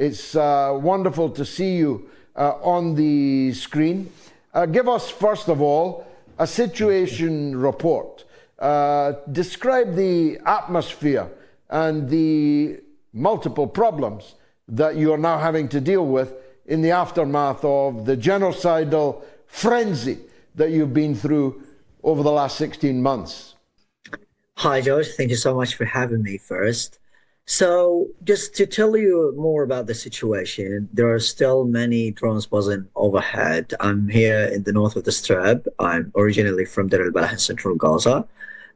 It's wonderful to see you on the screen. Give us, first of all, a situation report. Describe the atmosphere and the multiple problems that you are now having to deal with in the aftermath of the genocidal frenzy that you've been through over the last 16 months. Hi, George. Thank you so much for having me first. So, just to tell you more about the situation, there are still many drones buzzing overhead. I'm here in the north of the Strip. I'm originally from Deir al-Balah in central Gaza.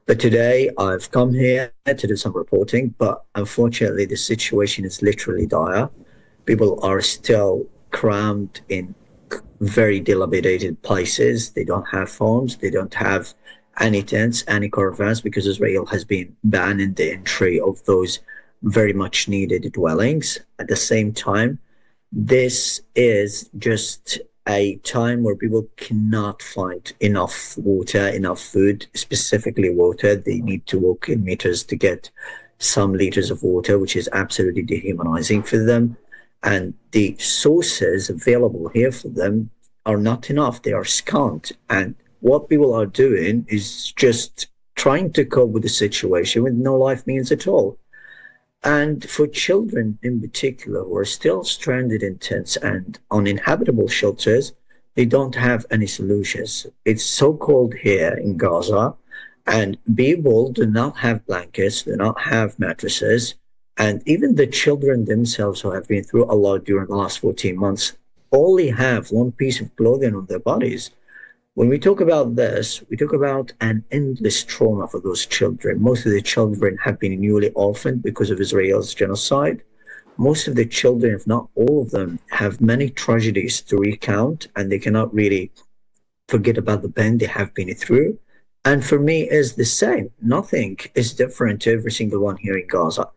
But today I've come here to do some reporting, but unfortunately the situation is literally dire. People are still crammed in very dilapidated places. They don't have homes, they don't have any tents, any caravans, because Israel has been banning the entry of those very much needed dwellings. At the same time, this is just a time where people cannot find enough water, enough food, specifically water. They need to walk in meters to get some liters of water, which is absolutely dehumanizing for them. And the sources available here for them are not enough. They are scant. And what people are doing is just trying to cope with the situation with no life means at all. And for children in particular who are still stranded in tents and uninhabitable shelters, they don't have any solutions. It's so cold here in Gaza, and people do not have blankets, do not have mattresses, and even the children themselves who have been through a lot during the last 14 months only have one piece of clothing on their bodies. When we talk about this, we talk about an endless trauma for those children. Most of the children have been newly orphaned because of Israel's genocide. Most of the children, if not all of them, have many tragedies to recount, and they cannot really forget about the pain they have been through. And for me, it's the same. Nothing is different to every single one here in Gaza.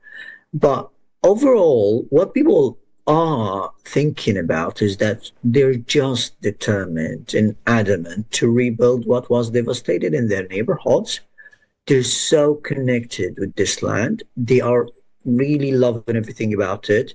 But overall, what people are thinking about is that they're just determined and adamant to rebuild what was devastated in their neighborhoods. They're so connected with this land. They are really loving everything about it.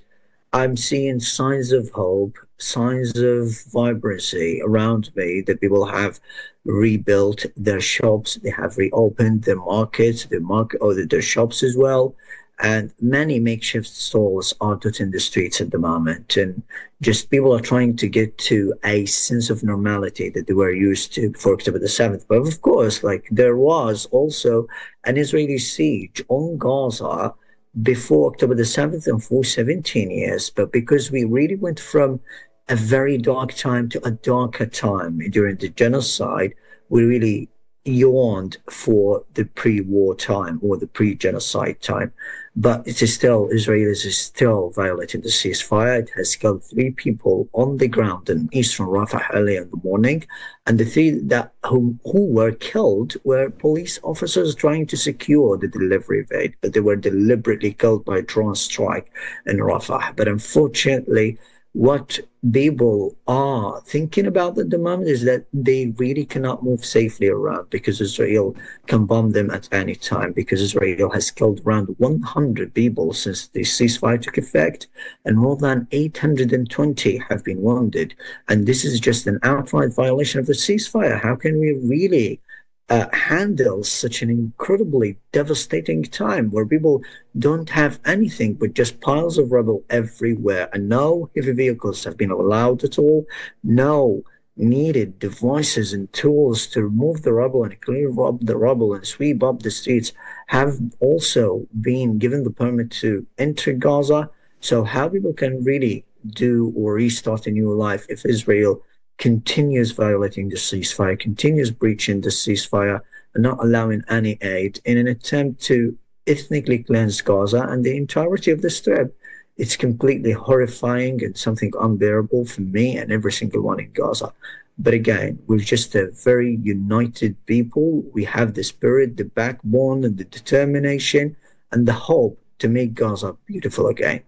I'm seeing signs of hope, signs of vibrancy around me, that people have rebuilt their shops, they have reopened their markets, their shops as well. And many makeshift stalls are dotting the streets at the moment. And just people are trying to get to a sense of normality that they were used to before October the 7th. But of course, like there was also an Israeli siege on Gaza before October the 7th and for 17 years. But because we really went from a very dark time to a darker time during the genocide, we really yawned for the pre-war time or the pre-genocide time. But it is still, Israel is still violating the ceasefire. It has killed 3 people on the ground in eastern Rafah early in the morning. And the 3 who were killed were police officers trying to secure the delivery of aid, but they were deliberately killed by a drone strike in Rafah. But unfortunately, what people are thinking about at the moment is that they really cannot move safely around because Israel can bomb them at any time, because Israel has killed around 100 people since the ceasefire took effect, and more than 820 have been wounded. And this is just an outright violation of the ceasefire. How can we really handle such an incredibly devastating time where people don't have anything but just piles of rubble everywhere, and no heavy vehicles have been allowed at all, no needed devices and tools to remove the rubble and clear up the rubble and sweep up the streets have also been given the permit to enter Gaza. So how people can really do or restart a new life if Israel continues violating the ceasefire, continues breaching the ceasefire, and not allowing any aid in an attempt to ethnically cleanse Gaza and the entirety of the Strip. It's completely horrifying and something unbearable for me and every single one in Gaza. But again, we're just a very united people. We have the spirit, the backbone, and the determination, and the hope to make Gaza beautiful again.